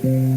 Everyone.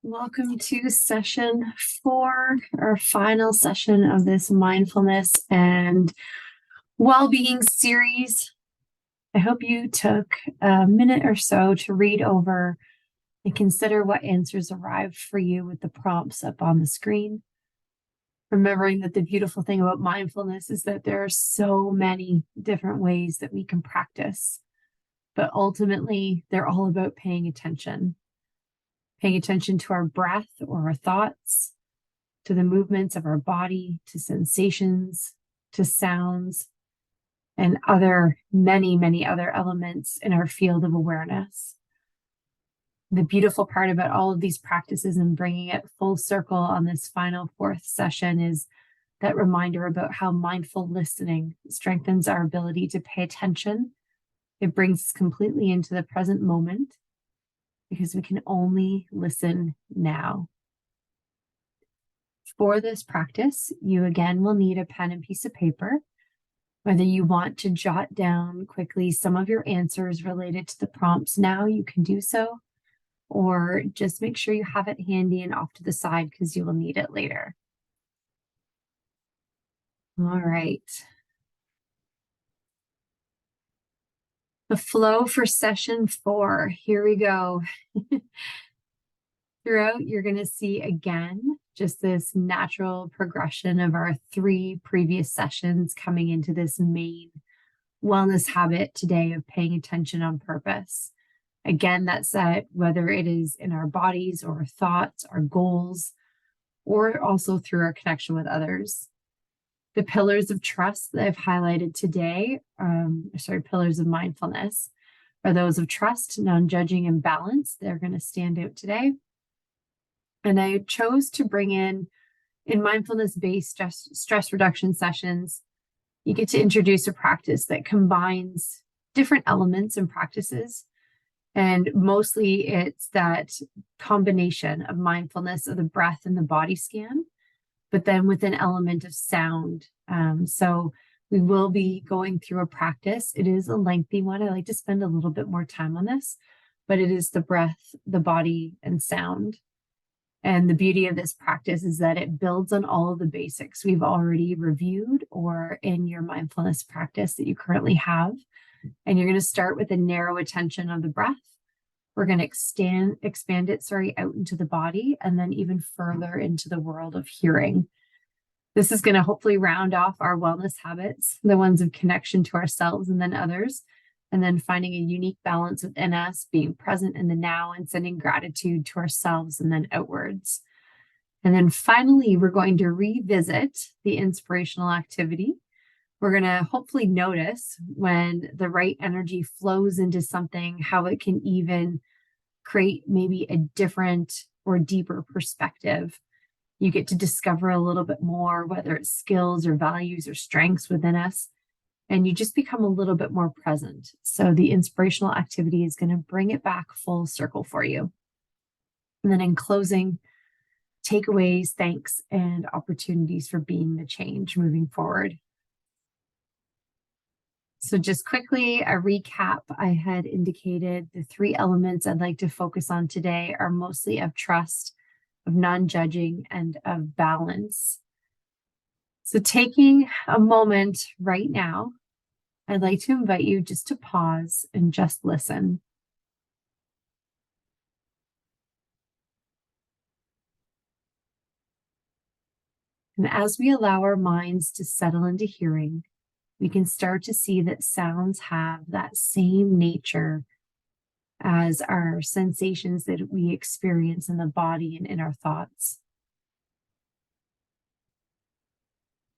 Welcome to session 4, our final session of this mindfulness and well-being series. I hope you took a minute or so to read over and consider what answers arrived for you with the prompts up on the screen. Remembering that the beautiful thing about mindfulness is that there are so many different ways that we can practice, but ultimately they're all about paying attention to our breath or our thoughts, to the movements of our body, to sensations, to sounds, and many other elements in our field of awareness. The beautiful part about all of these practices and bringing it full circle on this final 4th session is that reminder about how mindful listening strengthens our ability to pay attention. It brings us completely into the present moment because we can only listen now. For this practice, you again will need a pen and piece of paper. Whether you want to jot down quickly some of your answers related to the prompts now, you can do so, or just make sure you have it handy and off to the side because you will need it later. All right. The flow for session 4. Here we go. Throughout, you're going to see again just this natural progression of our 3 previous sessions coming into this main wellness habit today of paying attention on purpose. Again, that's whether it is in our bodies or our thoughts, our goals, or also through our connection with others. The pillars of trust that I've highlighted today, pillars of mindfulness, are those of trust, non-judging, and balance. They're going to stand out today. And I chose to bring in mindfulness-based stress reduction sessions, you get to introduce a practice that combines different elements and practices. And mostly it's that combination of mindfulness of the breath and the body scan, but then with an element of sound. So we will be going through a practice. It is a lengthy one. I like to spend a little bit more time on this, but it is the breath, the body, and sound. And the beauty of this practice is that it builds on all of the basics we've already reviewed or in your mindfulness practice that you currently have. And you're going to start with a narrow attention on the breath. We're going to expand it, out into the body and then even further into the world of hearing. This is going to hopefully round off our wellness habits, the ones of connection to ourselves and then others, and then finding a unique balance within us, being present in the now and sending gratitude to ourselves and then outwards. And then finally, we're going to revisit the inspirational activity. We're going to hopefully notice when the right energy flows into something, how it can even create maybe a different or deeper perspective. You get to discover a little bit more, whether it's skills or values or strengths within us, and you just become a little bit more present. So the inspirational activity is going to bring it back full circle for you. And then in closing, takeaways, thanks, and opportunities for being the change moving forward. So just quickly, a recap, I had indicated the three elements I'd like to focus on today are mostly of trust, of non-judging, and of balance. So taking a moment right now, I'd like to invite you just to pause and just listen. And as we allow our minds to settle into hearing, we can start to see that sounds have that same nature as our sensations that we experience in the body and in our thoughts.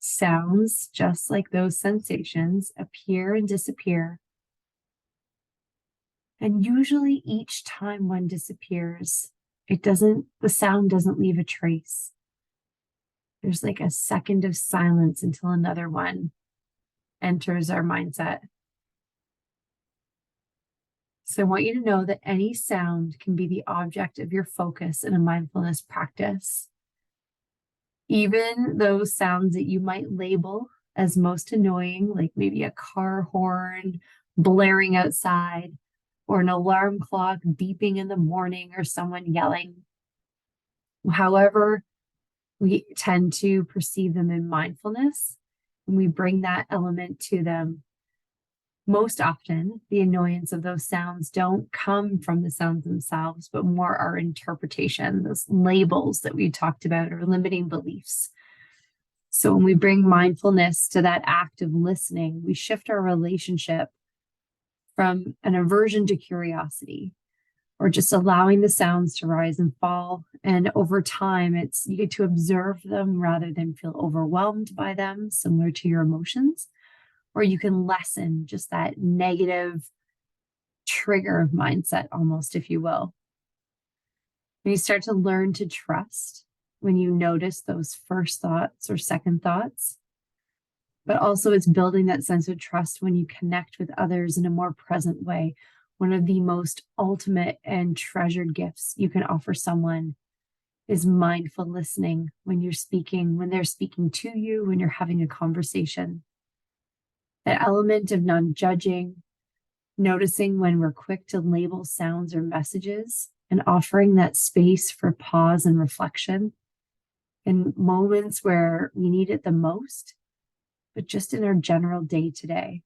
Sounds, just like those sensations, appear and disappear. And usually each time one disappears, the sound doesn't leave a trace. There's like a second of silence until another one enters our mindset. So I want you to know that any sound can be the object of your focus in a mindfulness practice. Even those sounds that you might label as most annoying, like maybe a car horn blaring outside, or an alarm clock beeping in the morning, or someone yelling. However, we tend to perceive them in mindfulness, and we bring that element to them. Most often, the annoyance of those sounds don't come from the sounds themselves, but more our interpretation, those labels that we talked about, or limiting beliefs. So when we bring mindfulness to that act of listening, we shift our relationship from an aversion to curiosity, or just allowing the sounds to rise and fall. And over time, you get to observe them rather than feel overwhelmed by them, similar to your emotions. Or you can lessen just that negative trigger of mindset, almost, if you will. When you start to learn to trust, when you notice those first thoughts or second thoughts, but also it's building that sense of trust when you connect with others in a more present way. One of the most ultimate and treasured gifts you can offer someone is mindful listening when you're speaking, when they're speaking to you, when you're having a conversation. That element of non-judging, noticing when we're quick to label sounds or messages, and offering that space for pause and reflection in moments where we need it the most, but just in our general day-to-day.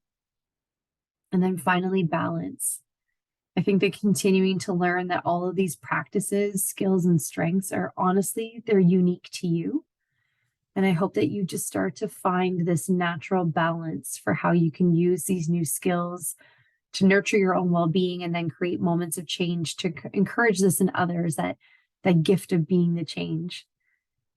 And then finally, balance. I think that continuing to learn that all of these practices, skills, and strengths are honestly, they're unique to you. And I hope that you just start to find this natural balance for how you can use these new skills to nurture your own well-being and then create moments of change to encourage this in others, that gift of being the change.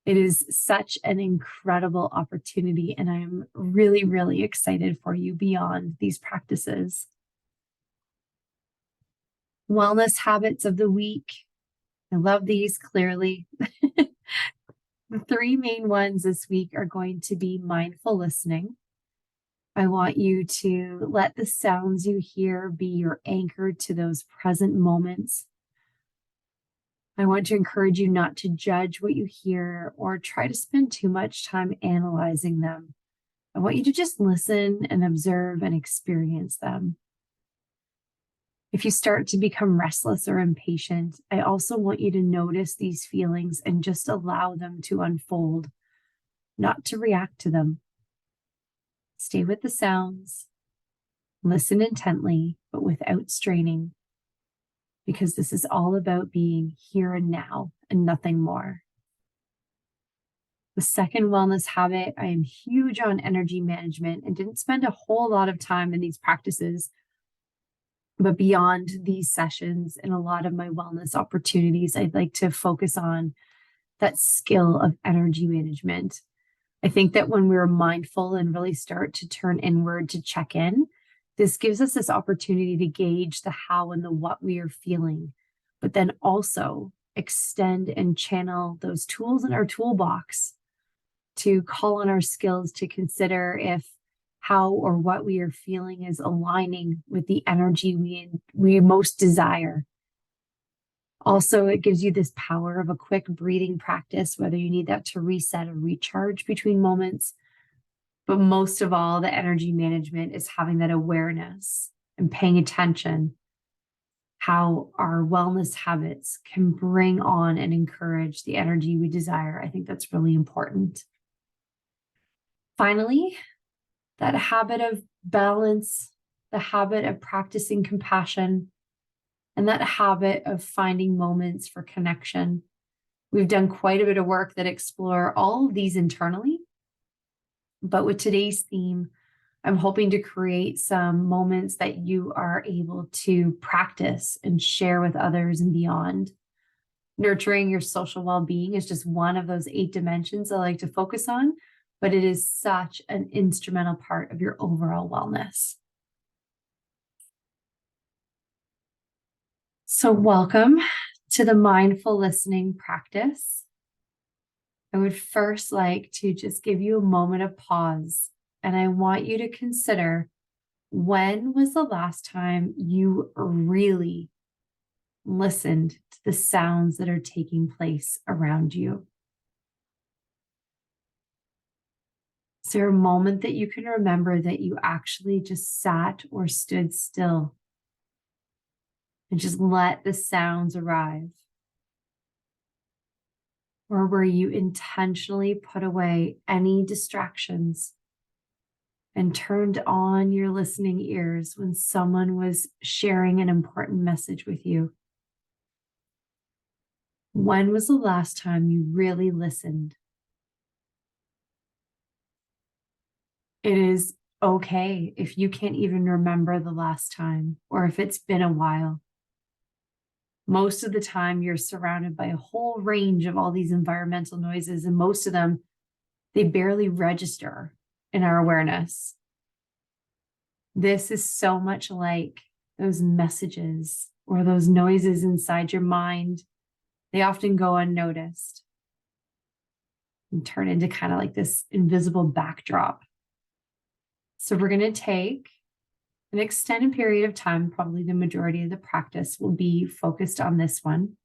It is such an incredible opportunity, and I'm really, really excited for you beyond these practices. Wellness habits of the week. I love these clearly. The three main ones this week are going to be mindful listening. I want you to let the sounds you hear be your anchor to those present moments. I want to encourage you not to judge what you hear or try to spend too much time analyzing them. I want you to just listen and observe and experience them. If you start to become restless or impatient, I also want you to notice these feelings and just allow them to unfold, not to react to them. Stay with the sounds, listen intently, but without straining, because this is all about being here and now and nothing more. The second wellness habit, I am huge on energy management and didn't spend a whole lot of time in these practices. But beyond these sessions and a lot of my wellness opportunities, I'd like to focus on that skill of energy management. I think that when we're mindful and really start to turn inward to check in, this gives us this opportunity to gauge the how and the what we are feeling, but then also extend and channel those tools in our toolbox to call on our skills to consider if how or what we are feeling is aligning with the energy we most desire. Also, it gives you this power of a quick breathing practice, whether you need that to reset or recharge between moments. But most of all, the energy management is having that awareness and paying attention how our wellness habits can bring on and encourage the energy we desire. I think that's really important. Finally, that habit of balance, the habit of practicing compassion, and that habit of finding moments for connection. We've done quite a bit of work that explore all of these internally, but with today's theme, I'm hoping to create some moments that you are able to practice and share with others and beyond. Nurturing your social well-being is just one of those 8 dimensions I like to focus on, but it is such an instrumental part of your overall wellness. So welcome to the mindful listening practice. I would first like to just give you a moment of pause, and I want you to consider, when was the last time you really listened to the sounds that are taking place around you? Is there a moment that you can remember that you actually just sat or stood still and just let the sounds arrive? Or where you intentionally put away any distractions and turned on your listening ears when someone was sharing an important message with you? When was the last time you really listened? It is okay if you can't even remember the last time, or if it's been a while. Most of the time, you're surrounded by a whole range of all these environmental noises, and most of them, they barely register in our awareness. This is so much like those messages or those noises inside your mind. They often go unnoticed and turn into kind of like this invisible backdrop. So we're going to take an extended period of time, probably the majority of the practice will be focused on this one.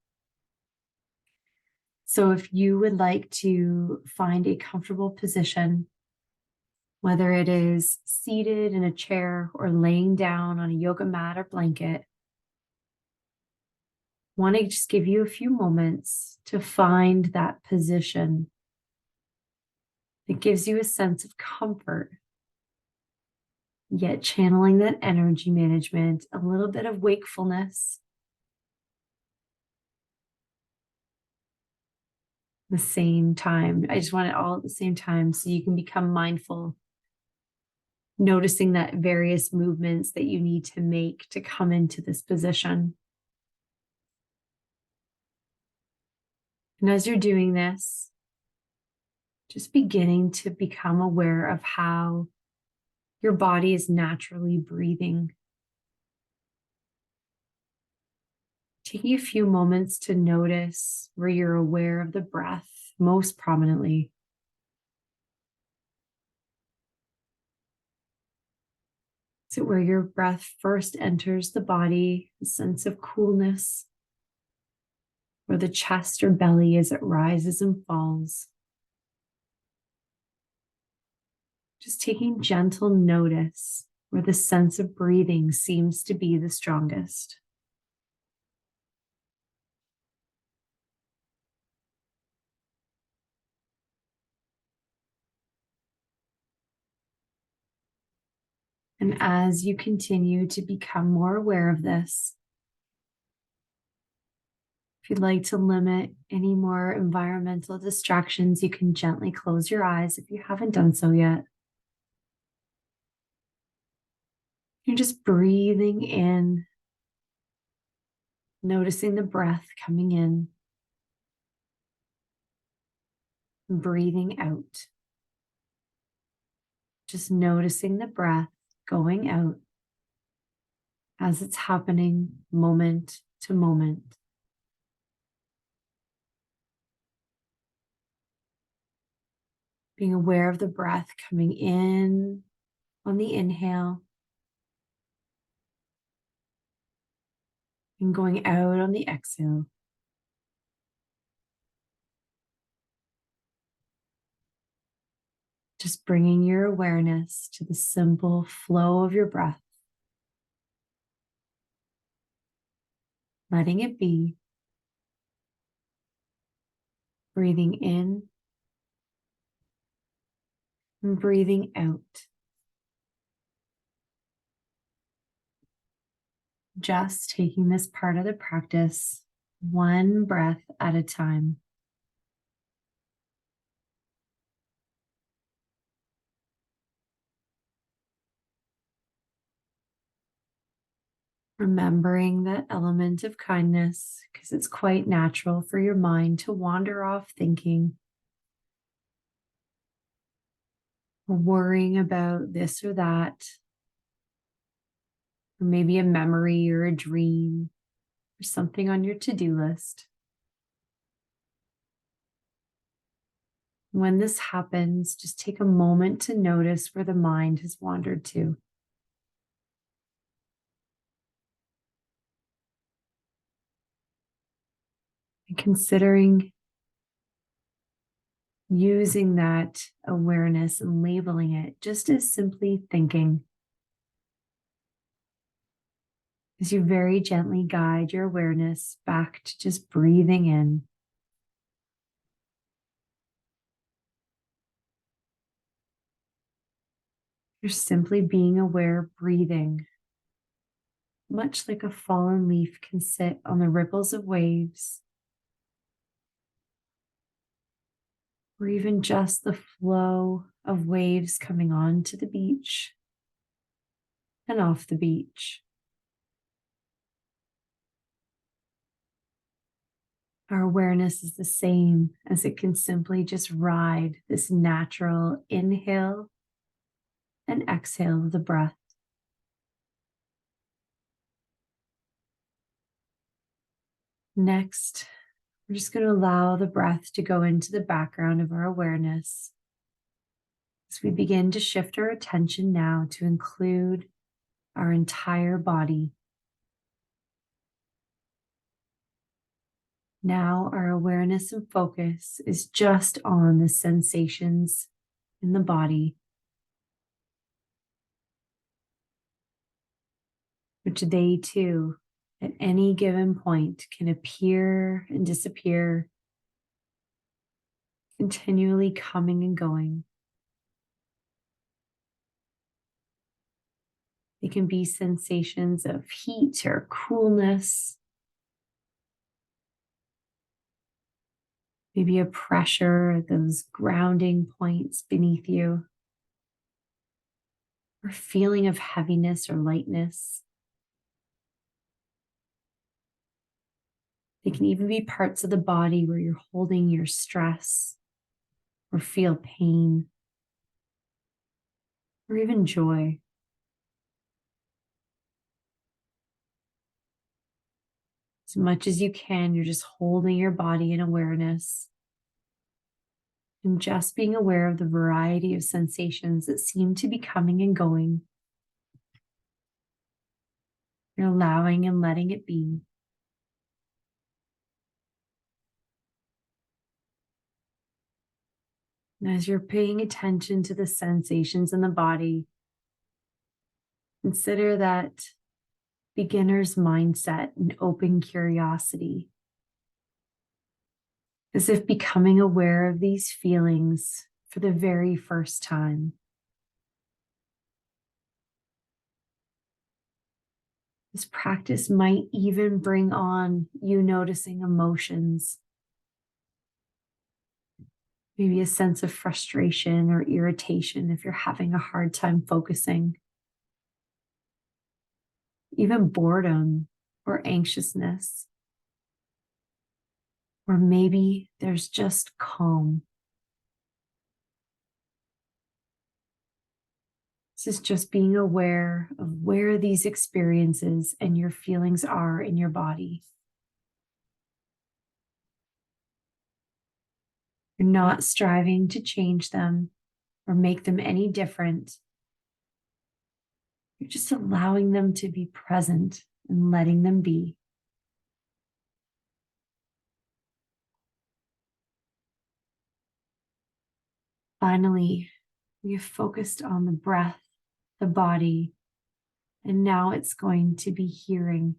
So if you would like to find a comfortable position, whether it is seated in a chair or laying down on a yoga mat or blanket, I want to just give you a few moments to find that position that gives you a sense of comfort, yet channeling that energy management, a little bit of wakefulness, the same time. I just want it all at the same time so you can become mindful, noticing that various movements that you need to make to come into this position. And as you're doing this, just beginning to become aware of how your body is naturally breathing. Taking a few moments to notice where you're aware of the breath most prominently. Is it where your breath first enters the body, a sense of coolness, or the chest or belly as it rises and falls? Just taking gentle notice where the sense of breathing seems to be the strongest. And as you continue to become more aware of this, if you'd like to limit any more environmental distractions, you can gently close your eyes if you haven't done so yet. You're just breathing in, noticing the breath coming in, and breathing out. Just noticing the breath going out as it's happening moment to moment. Being aware of the breath coming in on the inhale and going out on the exhale. Just bringing your awareness to the simple flow of your breath, letting it be, breathing in and breathing out. Just taking this part of the practice one breath at a time. Remembering that element of kindness, because it's quite natural for your mind to wander off thinking or worrying about this or that, or maybe a memory or a dream or something on your to-do list. When this happens, just take a moment to notice where the mind has wandered to. And considering using that awareness and labeling it just as simply thinking, as you very gently guide your awareness back to just breathing in. You're simply being aware of breathing, much like a fallen leaf can sit on the ripples of waves, or even just the flow of waves coming onto the beach and off the beach. Our awareness is the same, as it can simply just ride this natural inhale and exhale of the breath. Next, we're just going to allow the breath to go into the background of our awareness as we begin to shift our attention now to include our entire body. Now our awareness and focus is just on the sensations in the body, which they too, at any given point, can appear and disappear, continually coming and going. They can be sensations of heat or coolness, maybe a pressure, those grounding points beneath you, or feeling of heaviness or lightness. They can even be parts of the body where you're holding your stress or feel pain or even joy. As much as you can, you're just holding your body in awareness and just being aware of the variety of sensations that seem to be coming and going. You're allowing and letting it be. And as you're paying attention to the sensations in the body, consider that beginner's mindset and open curiosity, as if becoming aware of these feelings for the very first time. This practice might even bring on you noticing emotions, maybe a sense of frustration or irritation if you're having a hard time focusing, even boredom or anxiousness, or maybe there's just calm. This is just being aware of where these experiences and your feelings are in your body. You're not striving to change them or make them any different. You're just allowing them to be present and letting them be. Finally, We have focused on the breath, the body, and now it's going to be hearing.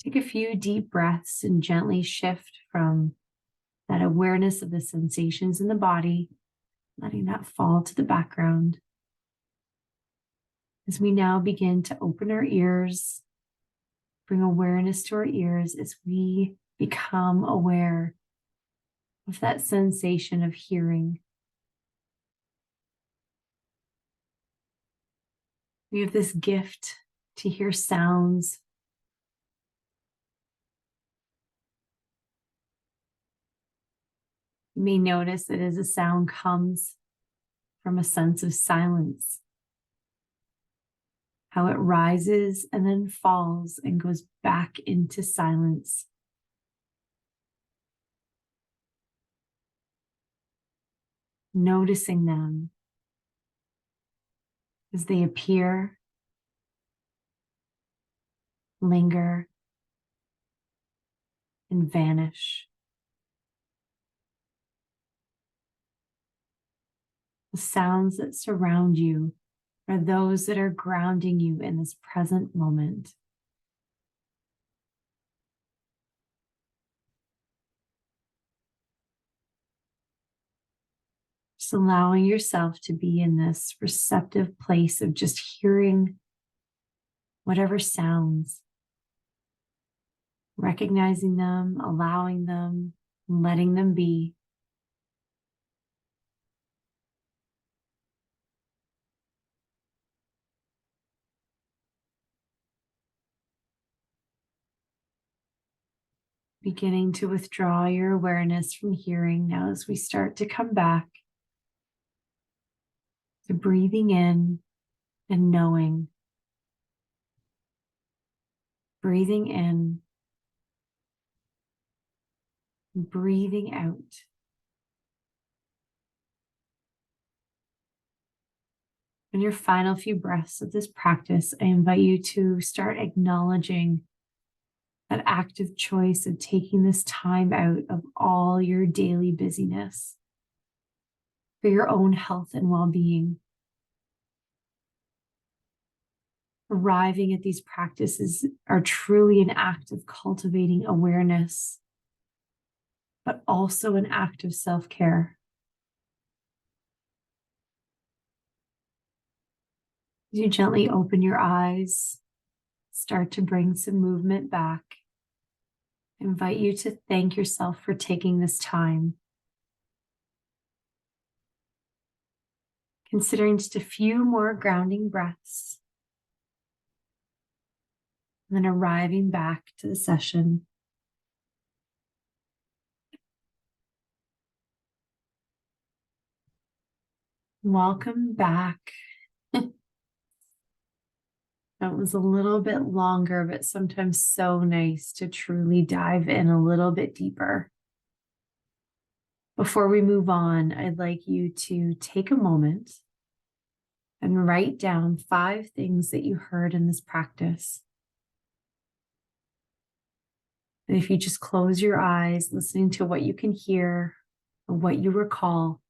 Take a few deep breaths and gently shift from that awareness of the sensations in the body, letting that fall to the background. As we now begin to open our ears, bring awareness to our ears as we become aware of that sensation of hearing. We have this gift to hear sounds. You may notice that as a sound comes from a sense of silence, how it rises and then falls and goes back into silence. Noticing them as they appear, linger, and vanish. The sounds that surround you are those that are grounding you in this present moment. Just allowing yourself to be in this receptive place of just hearing whatever sounds, recognizing them, allowing them, letting them be. Beginning to withdraw your awareness from hearing now as we start to come back to breathing in and knowing. Breathing in, breathing out. In your final few breaths of this practice, I invite you to start acknowledging that active choice of taking this time out of all your daily busyness for your own health and well-being. Arriving at these practices are truly an act of cultivating awareness, but also an act of self-care. As you gently open your eyes, start to bring some movement back. I invite you to thank yourself for taking this time. Considering just a few more grounding breaths, and then arriving back to the session. Welcome back. That was a little bit longer, but sometimes so nice to truly dive in a little bit deeper. Before we move on, I'd like you to take a moment and write down 5 things that you heard in this practice. And if you just close your eyes, listening to what you can hear or what you recall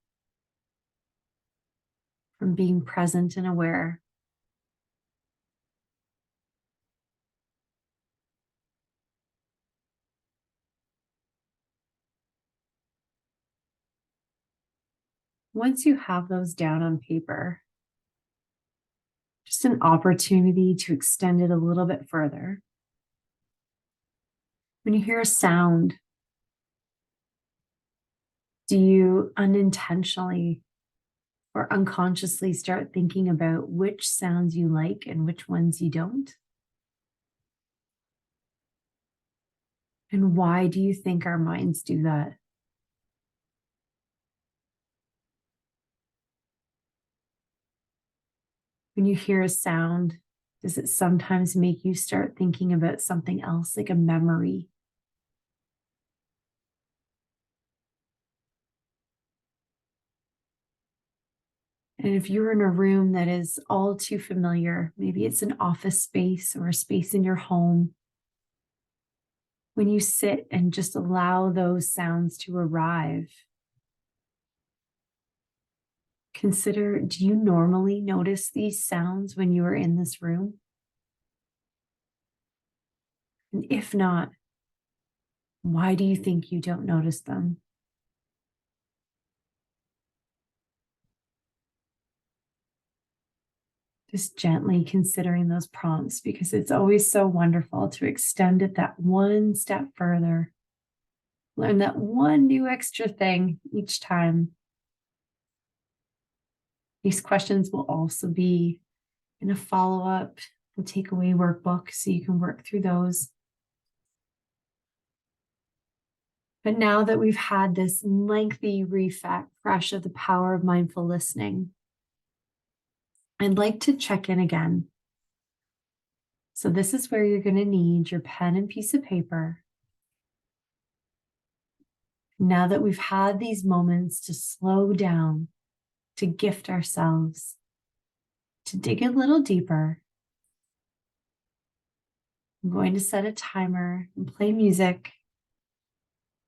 from being present and aware. Once you have those down on paper, just an opportunity to extend it a little bit further. When you hear a sound, do you unintentionally or unconsciously start thinking about which sounds you like and which ones you don't? And why do you think our minds do that? When you hear a sound, does it sometimes make you start thinking about something else, like a memory? And if you're in a room that is all too familiar, maybe it's an office space or a space in your home, when you sit and just allow those sounds to arrive, Consider, do you normally notice these sounds when you are in this room? And if not, why do you think you don't notice them? Just gently considering those prompts, because it's always so wonderful to extend it that one step further. Learn that one new extra thing each time. These questions will also be in a follow-up, the takeaway workbook, so you can work through those. But now that we've had this lengthy refresh of the power of mindful listening, I'd like to check in again. So this is where you're going to need your pen and piece of paper. Now that we've had these moments to slow down, to gift ourselves, to dig a little deeper, I'm going to set a timer and play music.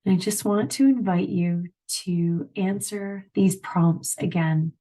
And I just want to invite you to answer these prompts again.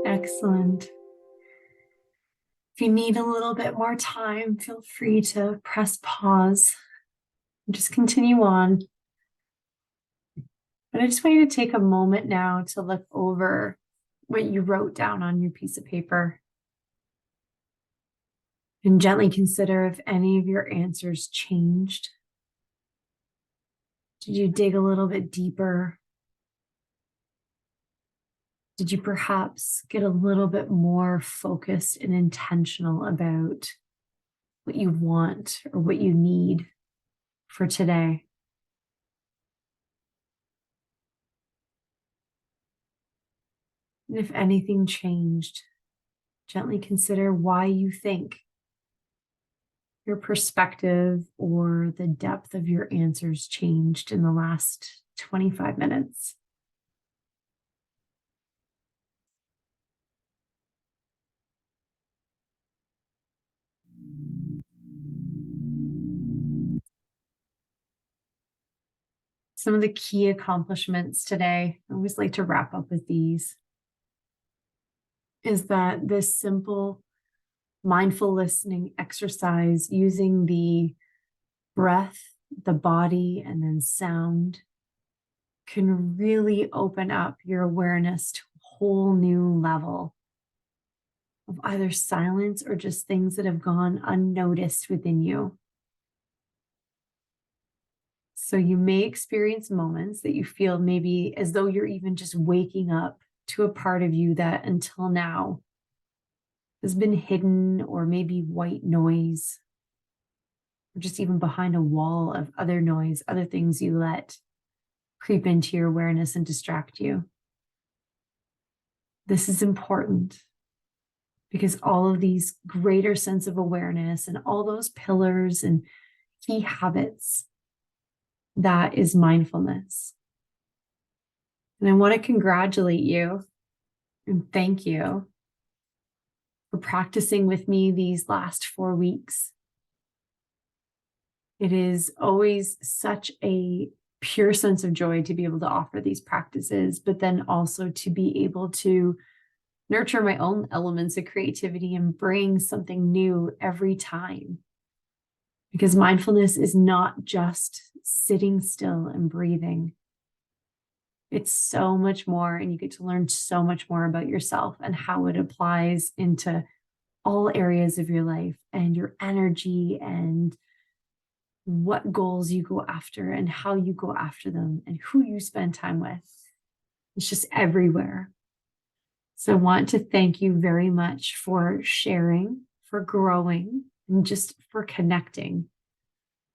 Excellent. If you need a little bit more time, feel free to press pause and just continue on. But I just want you to take a moment now to look over what you wrote down on your piece of paper and gently consider if any of your answers changed. Did you dig a little bit deeper? Did you perhaps get a little bit more focused and intentional about what you want or what you need for today? And if anything changed, gently consider why you think your perspective or the depth of your answers changed in the last 25 minutes. Some of the key accomplishments today, I always like to wrap up with these, is that this simple mindful listening exercise using the breath, the body, and then sound can really open up your awareness to a whole new level of either silence or just things that have gone unnoticed within you. So you may experience moments that you feel maybe as though you're even just waking up to a part of you that until now has been hidden, or maybe white noise, or just even behind a wall of other noise, other things you let creep into your awareness and distract you. This is important because all of these greater sense of awareness and all those pillars and key habits, that is mindfulness. And I want to congratulate you and thank you for practicing with me these last 4 weeks. It is always such a pure sense of joy to be able to offer these practices, but then also to be able to nurture my own elements of creativity and bring something new every time. Because mindfulness is not just sitting still and breathing. It's so much more, and you get to learn so much more about yourself and how it applies into all areas of your life and your energy and what goals you go after and how you go after them and who you spend time with. It's just everywhere. So I want to thank you very much for sharing, for growing, and just for connecting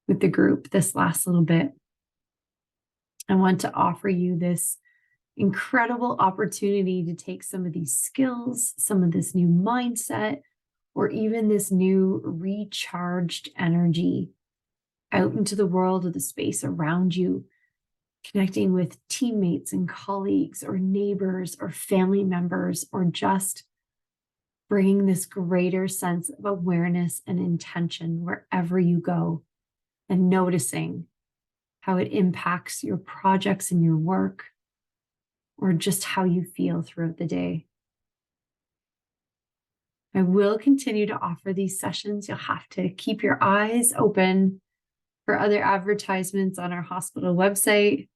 with the group this last little bit. I want to offer you this incredible opportunity to take some of these skills, some of this new mindset, or even this new recharged energy out into the world or the space around you, connecting with teammates and colleagues or neighbors or family members, or just bringing this greater sense of awareness and intention wherever you go, and noticing how it impacts your projects and your work, or just how you feel throughout the day. I will continue to offer these sessions. You'll have to keep your eyes open for other advertisements on our hospital website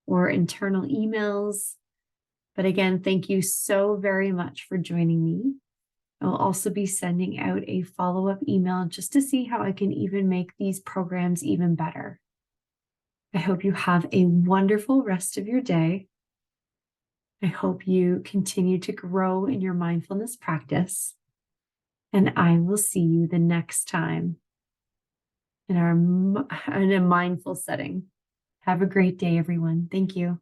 or internal emails. But again, thank you so very much for joining me. I will also be sending out a follow-up email just to see how I can even make these programs even better. I hope you have a wonderful rest of your day. I hope you continue to grow in your mindfulness practice. And I will see you the next time in a mindful setting. Have a great day, everyone. Thank you.